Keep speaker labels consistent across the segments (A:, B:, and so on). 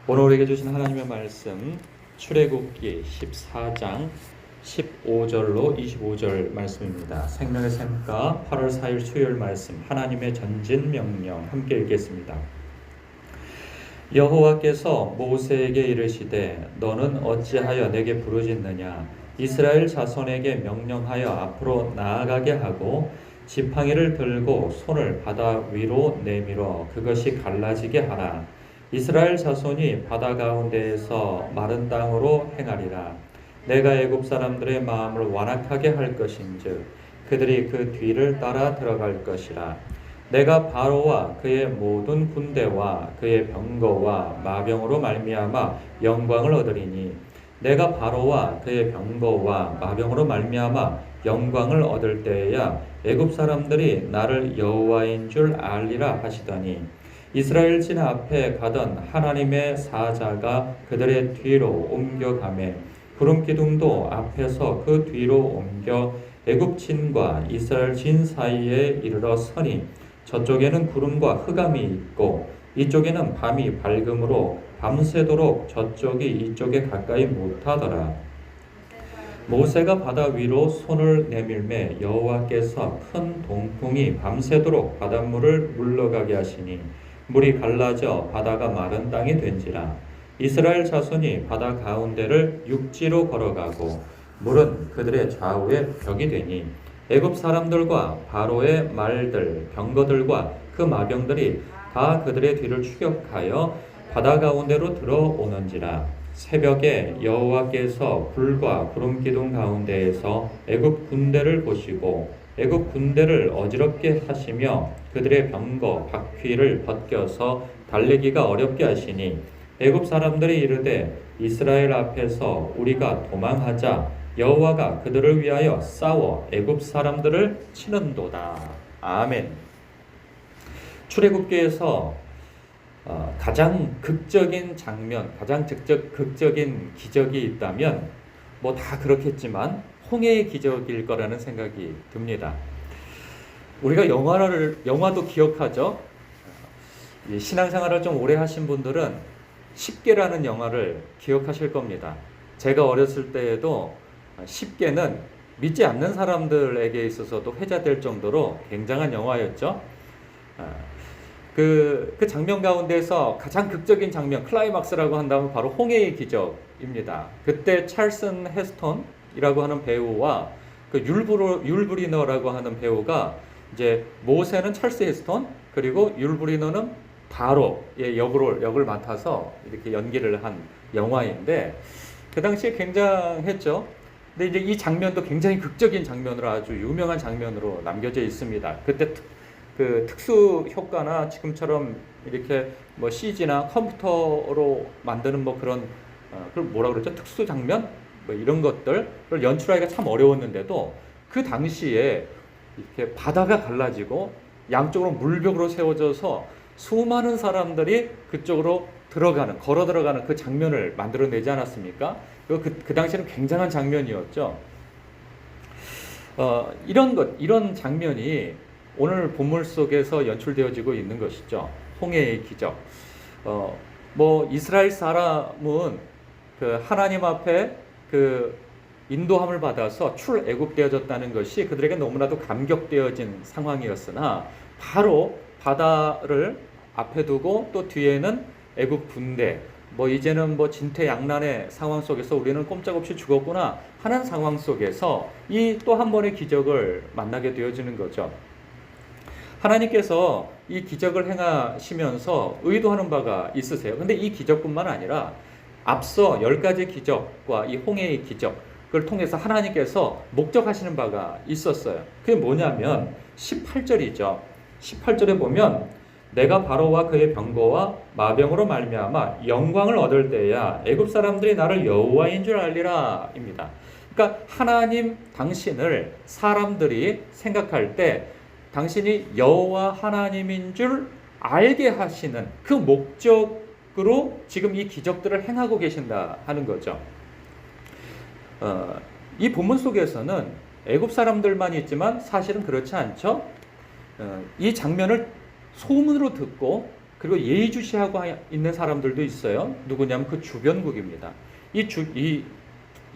A: 오늘 우리에게 주신 하나님의 말씀 출애굽기 14장 15절로 25절 말씀입니다. 생명의 샘가 8월 4일 수요일 말씀 하나님의 전진 명령 함께 읽겠습니다. 여호와께서 모세에게 이르시되 너는 어찌하여 내게 부르짖느냐 이스라엘 자손에게 명령하여 앞으로 나아가게 하고 지팡이를 들고 손을 바다 위로 내밀어 그것이 갈라지게 하라. 이스라엘 자손이 바다 가운데에서 마른 땅으로 행하리라. 내가 애굽 사람들의 마음을 완악하게 할 것인즉 그들이 그 뒤를 따라 들어갈 것이라. 내가 바로와 그의 모든 군대와 그의 병거와 마병으로 말미암아 영광을 얻으리니 내가 바로와 그의 병거와 마병으로 말미암아 영광을 얻을 때에야 애굽 사람들이 나를 여호와인 줄 알리라 하시더니 이스라엘 진 앞에 가던 하나님의 사자가 그들의 뒤로 옮겨가매 구름 기둥도 앞에서 그 뒤로 옮겨 애굽 진과 이스라엘 진 사이에 이르러 서니 저쪽에는 구름과 흑암이 있고 이쪽에는 밤이 밝음으로 밤새도록 저쪽이 이쪽에 가까이 못하더라. 모세가 바다 위로 손을 내밀매 여호와께서 큰 동풍이 밤새도록 바닷물을 물러가게 하시니 물이 갈라져 바다가 마른 땅이 된지라. 이스라엘 자손이 바다 가운데를 육지로 걸어가고 물은 그들의 좌우에 벽이 되니 애굽 사람들과 바로의 말들 병거들과 그 마병들이 다 그들의 뒤를 추격하여 바다 가운데로 들어오는지라. 새벽에 여호와께서 불과 구름 기둥 가운데에서 애굽 군대를 보시고 애굽 군대를 어지럽게 하시며 그들의 병거 바퀴를 벗겨서 달리기가 어렵게 하시니 애굽 사람들이 이르되 이스라엘 앞에서 우리가 도망하자 여호와가 그들을 위하여 싸워 애굽 사람들을 치는도다. 아멘. 출애굽기에서 가장 극적인 장면, 가장 극적인 기적이 있다면 뭐 다 그렇겠지만 홍해의 기적일 거라는 생각이 듭니다. 우리가 영화도 기억하죠. 신앙생활을 좀 오래 하신 분들은 십계라는 영화를 기억하실 겁니다. 제가 어렸을 때에도 십계는 믿지 않는 사람들에게 있어서도 회자될 정도로 굉장한 영화였죠. 그 장면 가운데서 가장 극적인 장면, 클라이막스라고 한다면 바로 홍해의 기적입니다. 그때 찰슨 헤스턴이라고 하는 배우와 그 율브리너라고 하는 배우가 이제 모세는 찰스 헤스턴 그리고 율브리너는 바로의 역을 맡아서 이렇게 연기를 한 영화인데 그 당시에 굉장했죠. 근데 이제 이 장면도 굉장히 극적인 장면으로 아주 유명한 장면으로 남겨져 있습니다. 그때 그 특수 효과나 지금처럼 이렇게 뭐 CG나 컴퓨터로 만드는 뭐 그런 그걸 뭐라 그러죠? 특수 장면 뭐 이런 것들을 연출하기가 참 어려웠는데도 그 당시에 이렇게 바다가 갈라지고 양쪽으로 물벽으로 세워져서 수많은 사람들이 그쪽으로 걸어 들어가는 그 장면을 만들어내지 않았습니까? 그 당시에는 굉장한 장면이었죠. 이런 장면이 오늘 본문 속에서 연출되어지고 있는 것이죠. 홍해의 기적. 뭐 이스라엘 사람은 그 하나님 앞에 그 인도함을 받아서 출애굽되어졌다는 것이 그들에게 너무나도 감격되어진 상황이었으나 바로 바다를 앞에 두고 또 뒤에는 애굽 군대, 뭐 이제는 뭐 진퇴양난의 상황 속에서 우리는 꼼짝없이 죽었구나 하는 상황 속에서 이 또 한 번의 기적을 만나게 되어지는 거죠. 하나님께서 이 기적을 행하시면서 의도하는 바가 있으세요. 근데 이 기적뿐만 아니라 앞서 10가지 기적과 이 홍해의 기적을 통해서 하나님께서 목적하시는 바가 있었어요. 그게 뭐냐면 18절이죠. 18절에 보면 내가 바로와 그의 병거와 마병으로 말미암아 영광을 얻을 때야 애굽 사람들이 나를 여호와인 줄 알리라 입니다. 그러니까 하나님 당신을 사람들이 생각할 때 당신이 여호와 하나님인 줄 알게 하시는 그 목적으로 지금 이 기적들을 행하고 계신다 하는 거죠. 이 본문 속에서는 애굽 사람들만 있지만 사실은 그렇지 않죠. 이 장면을 소문으로 듣고 그리고 예의주시하고 있는 사람들도 있어요. 누구냐면 그 주변국입니다. 이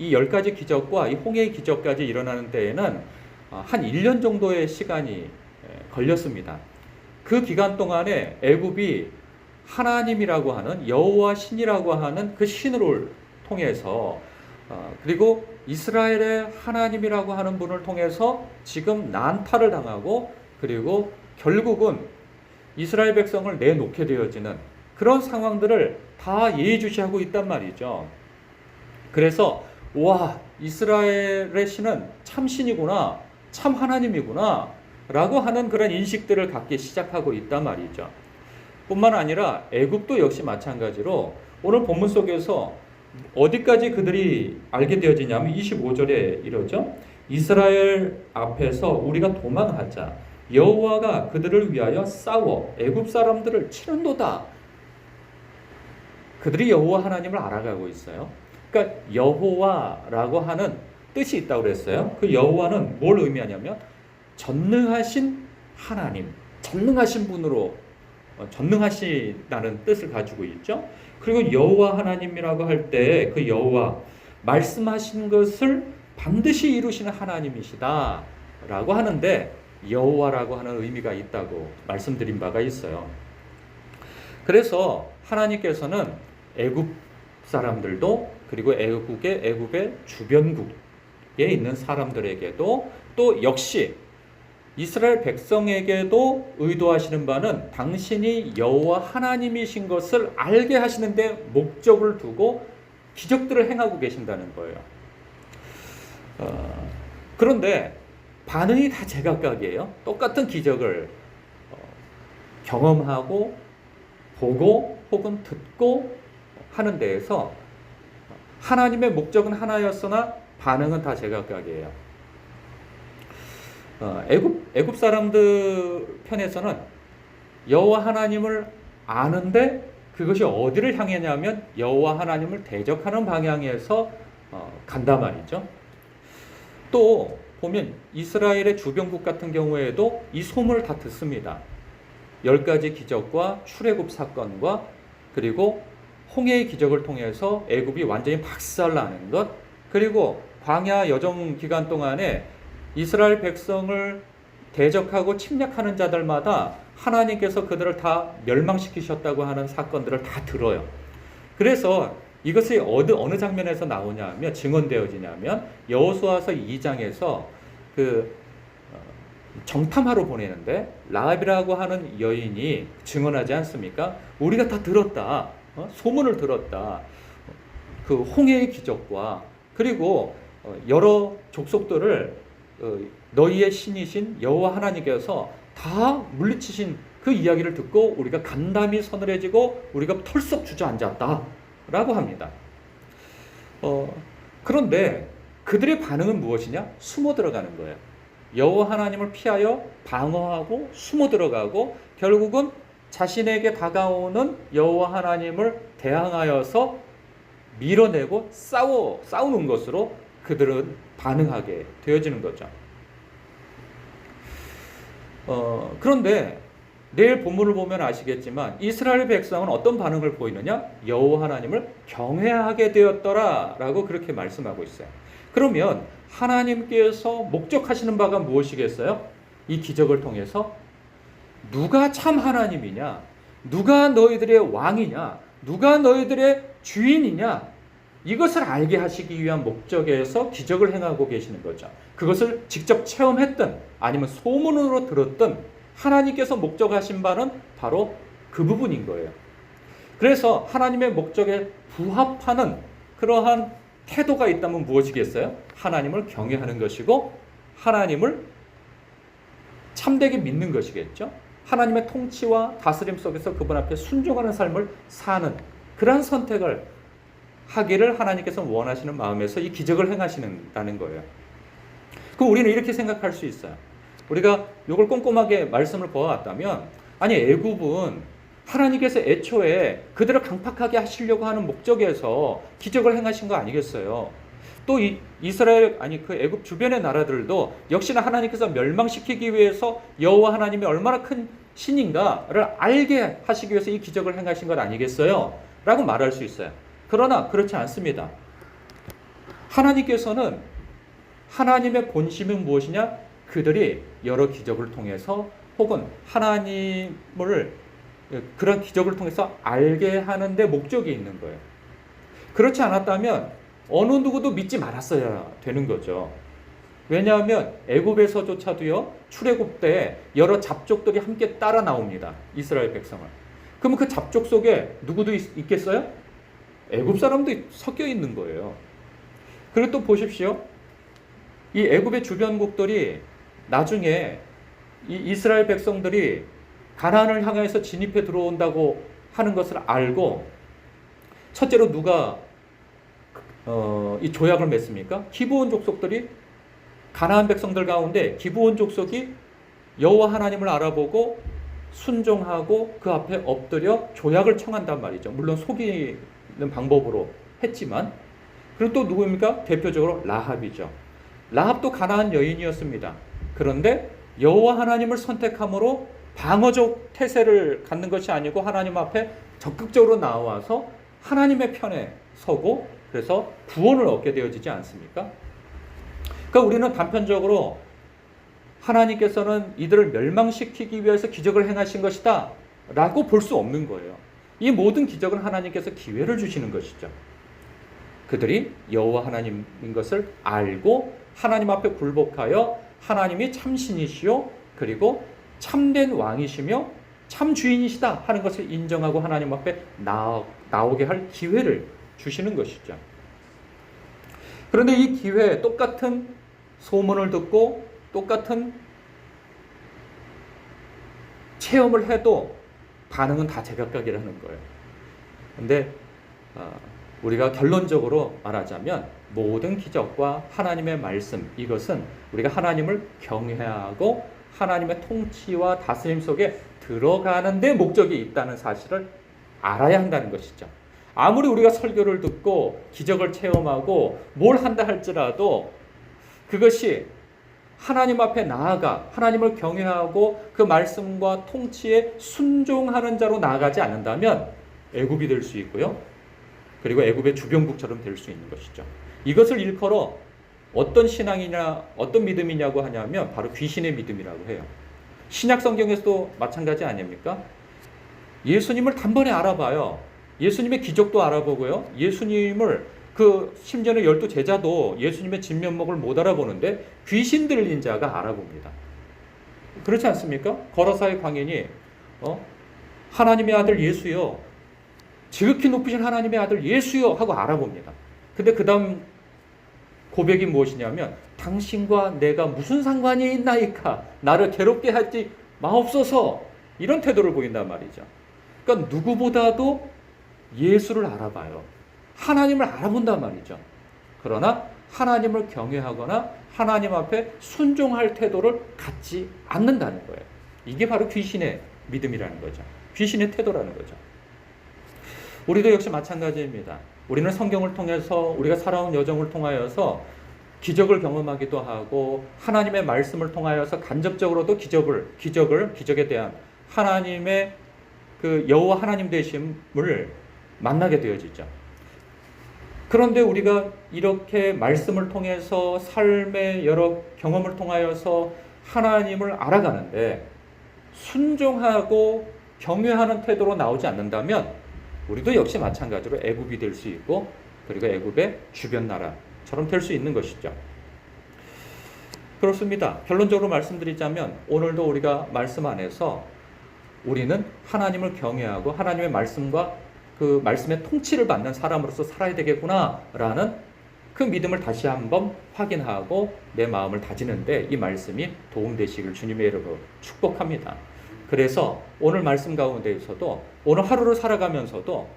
A: 10가지 기적과 이 홍해의 기적까지 일어나는 데에는 한 1년 정도의 시간이 걸렸습니다. 그 기간 동안에 애굽이 하나님이라고 하는 여호와 신이라고 하는 그 신을 통해서 그리고 이스라엘의 하나님이라고 하는 분을 통해서 지금 난타를 당하고 그리고 결국은 이스라엘 백성을 내놓게 되어지는 그런 상황들을 다 예의주시하고 있단 말이죠. 그래서 와, 이스라엘의 신은 참 신이구나, 참 하나님이구나 라고 하는 그런 인식들을 갖기 시작하고 있단 말이죠. 뿐만 아니라 애굽도 역시 마찬가지로 오늘 본문 속에서 어디까지 그들이 알게 되어지냐면 25절에 이러죠. 이스라엘 앞에서 우리가 도망하자. 여호와가 그들을 위하여 싸워 애굽 사람들을 치는도다. 그들이 여호와 하나님을 알아가고 있어요. 그러니까 여호와라고 하는 뜻이 있다고 그랬어요. 그 여호와는 뭘 의미하냐면 전능하신 하나님, 전능하신 분으로 전능하시다는 뜻을 가지고 있죠. 그리고 여호와 하나님이라고 할 때 그 여호와 말씀하신 것을 반드시 이루시는 하나님이시다 라고 하는데 여호와라고 하는 의미가 있다고 말씀드린 바가 있어요. 그래서 하나님께서는 애굽 사람들도 그리고 애굽의 주변국에 있는 사람들에게도 또 역시 이스라엘 백성에게도 의도하시는 바는 당신이 여호와 하나님이신 것을 알게 하시는데 목적을 두고 기적들을 행하고 계신다는 거예요. 그런데 반응이 다 제각각이에요. 똑같은 기적을 경험하고 보고 혹은 듣고 하는 데에서 하나님의 목적은 하나였으나 반응은 다 제각각이에요. 애굽 사람들 편에서는 여호와 하나님을 아는데 그것이 어디를 향했냐면 여호와 하나님을 대적하는 방향에서 간단 말이죠. 또 보면 이스라엘의 주변국 같은 경우에도 이 소문을 다 듣습니다. 10가지 기적과 출애굽 사건과 그리고 홍해의 기적을 통해서 애굽이 완전히 박살나는 것, 그리고 광야 여정 기간 동안에 이스라엘 백성을 대적하고 침략하는 자들마다 하나님께서 그들을 다 멸망시키셨다고 하는 사건들을 다 들어요. 그래서 이것이 어느 장면에서 나오냐면 증언되어지냐면 여호수아서 2장에서 그 정탐하러 보내는데 라합이라고 하는 여인이 증언하지 않습니까? 우리가 다 들었다. 소문을 들었다. 그 홍해의 기적과 그리고 여러 족속들을 너희의 신이신 여호와 하나님께서 다 물리치신 그 이야기를 듣고 우리가 간담이 서늘해지고 우리가 털썩 주저앉았다 라고 합니다. 그런데 그들의 반응은 무엇이냐? 숨어 들어가는 거예요. 여호와 하나님을 피하여 방어하고 숨어 들어가고 결국은 자신에게 다가오는 여호와 하나님을 대항하여서 밀어내고 싸우는 것으로 그들은 반응하게 되어지는 거죠. 그런데 내일 본문을 보면 아시겠지만 이스라엘 백성은 어떤 반응을 보이느냐? 여호와 하나님을 경외하게 되었더라라고 그렇게 말씀하고 있어요. 그러면 하나님께서 목적하시는 바가 무엇이겠어요? 이 기적을 통해서 누가 참 하나님이냐? 누가 너희들의 왕이냐? 누가 너희들의 주인이냐? 이것을 알게 하시기 위한 목적에서 기적을 행하고 계시는 거죠. 그것을 직접 체험했든 아니면 소문으로 들었든 하나님께서 목적하신 바는 바로 그 부분인 거예요. 그래서 하나님의 목적에 부합하는 그러한 태도가 있다면 무엇이겠어요? 하나님을 경외하는 것이고 하나님을 참되게 믿는 것이겠죠. 하나님의 통치와 다스림 속에서 그분 앞에 순종하는 삶을 사는 그러한 선택을 하기를 하나님께서 원하시는 마음에서 이 기적을 행하시는다는 거예요. 그럼 우리는 이렇게 생각할 수 있어요. 우리가 이걸 꼼꼼하게 말씀을 보아왔다면 아니 애굽은 하나님께서 애초에 그들을 강팍하게 하시려고 하는 목적에서 기적을 행하신 거 아니겠어요? 또 이스라엘 그 애굽 주변의 나라들도 역시나 하나님께서 멸망시키기 위해서 여호와 하나님이 얼마나 큰 신인가를 알게 하시기 위해서 이 기적을 행하신 것 아니겠어요? 라고 말할 수 있어요. 그러나 그렇지 않습니다. 하나님께서는 하나님의 본심은 무엇이냐? 그들이 여러 기적을 통해서 혹은 하나님을 그런 기적을 통해서 알게 하는데 목적이 있는 거예요. 그렇지 않았다면 어느 누구도 믿지 말았어야 되는 거죠. 왜냐하면 애굽에서조차도요, 출애굽 때 여러 잡족들이 함께 따라 나옵니다. 이스라엘 백성을. 그러면 그 잡족 속에 누구도 있겠어요? 애굽 사람도 섞여 있는 거예요. 그리고 또 보십시오. 이 애굽의 주변국들이 나중에 이 이스라엘 백성들이 가나안을 향해서 진입해 들어온다고 하는 것을 알고 첫째로 누가 이 조약을 맺습니까? 기브온 족속들이 가나안 백성들 가운데 기브온 족속이 여호와 하나님을 알아보고 순종하고 그 앞에 엎드려 조약을 청한단 말이죠. 물론 속이는 방법으로 했지만. 그리고 또 누구입니까? 대표적으로 라합이죠. 라합도 가나안 여인이었습니다. 그런데 여호와 하나님을 선택함으로 방어적 태세를 갖는 것이 아니고 하나님 앞에 적극적으로 나와서 하나님의 편에 서고 그래서 구원을 얻게 되어지지 않습니까? 그러니까 우리는 단편적으로 하나님께서는 이들을 멸망시키기 위해서 기적을 행하신 것이다 라고 볼 수 없는 거예요. 이 모든 기적은 하나님께서 기회를 주시는 것이죠. 그들이 여호와 하나님인 것을 알고 하나님 앞에 굴복하여 하나님이 참신이시요 그리고 참된 왕이시며 참 주인이시다 하는 것을 인정하고 하나님 앞에 나오게 할 기회를 주시는 것이죠. 그런데 이 기회에 똑같은 소문을 듣고 똑같은 체험을 해도 반응은 다 제각각이라는 거예요. 그런데 우리가 결론적으로 말하자면 모든 기적과 하나님의 말씀, 이것은 우리가 하나님을 경외하고 하나님의 통치와 다스림 속에 들어가는 데 목적이 있다는 사실을 알아야 한다는 것이죠. 아무리 우리가 설교를 듣고 기적을 체험하고 뭘 한다 할지라도 그것이 하나님 앞에 나아가 하나님을 경외하고 그 말씀과 통치에 순종하는 자로 나아가지 않는다면 애굽이 될 수 있고요. 그리고 애굽의 주변국처럼 될 수 있는 것이죠. 이것을 일컬어 어떤 신앙이냐, 어떤 믿음이냐고 하냐면 바로 귀신의 믿음이라고 해요. 신약 성경에서도 마찬가지 아닙니까? 예수님을 단번에 알아봐요. 예수님의 기적도 알아보고요. 예수님을 심지어는 12 제자도 예수님의 진면목을 못 알아보는데 귀신 들린 자가 알아봅니다. 그렇지 않습니까? 거라사의 광인이 하나님의 아들 예수요, 지극히 높으신 하나님의 아들 예수요 하고 알아봅니다. 근데 그 다음 고백이 무엇이냐면 당신과 내가 무슨 상관이 있나이까, 나를 괴롭게 하지 마옵소서, 이런 태도를 보인단 말이죠. 그러니까 누구보다도 예수를 알아봐요. 하나님을 알아본단 말이죠. 그러나 하나님을 경외하거나 하나님 앞에 순종할 태도를 갖지 않는다는 거예요. 이게 바로 귀신의 믿음이라는 거죠. 귀신의 태도라는 거죠. 우리도 역시 마찬가지입니다. 우리는 성경을 통해서 우리가 살아온 여정을 통하여서 기적을 경험하기도 하고 하나님의 말씀을 통하여서 간접적으로도 기적에 대한 하나님의 그 여호와 하나님 되심을 만나게 되어지죠. 그런데 우리가 이렇게 말씀을 통해서 삶의 여러 경험을 통하여서 하나님을 알아가는데 순종하고 경외하는 태도로 나오지 않는다면 우리도 역시 마찬가지로 애굽이 될 수 있고 그리고 애굽의 주변 나라처럼 될 수 있는 것이죠. 그렇습니다. 결론적으로 말씀드리자면 오늘도 우리가 말씀 안에서 우리는 하나님을 경외하고 하나님의 말씀과 그 말씀의 통치를 받는 사람으로서 살아야 되겠구나라는 그 믿음을 다시 한번 확인하고 내 마음을 다지는데 이 말씀이 도움되시길 주님의 이름으로 축복합니다. 그래서 오늘 말씀 가운데에서도 오늘 하루를 살아가면서도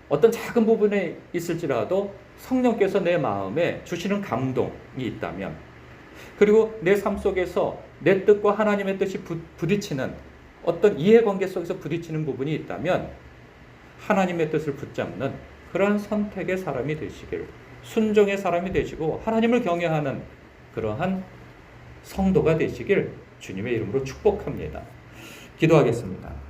A: 어떤 작은 부분에 있을지라도 성령께서 내 마음에 주시는 감동이 있다면, 그리고 내 삶 속에서 내 뜻과 하나님의 뜻이 부딪히는 어떤 이해관계 속에서 부딪히는 부분이 있다면 하나님의 뜻을 붙잡는 그러한 선택의 사람이 되시길, 순종의 사람이 되시고 하나님을 경외하는 그러한 성도가 되시길 주님의 이름으로 축복합니다. 기도하겠습니다.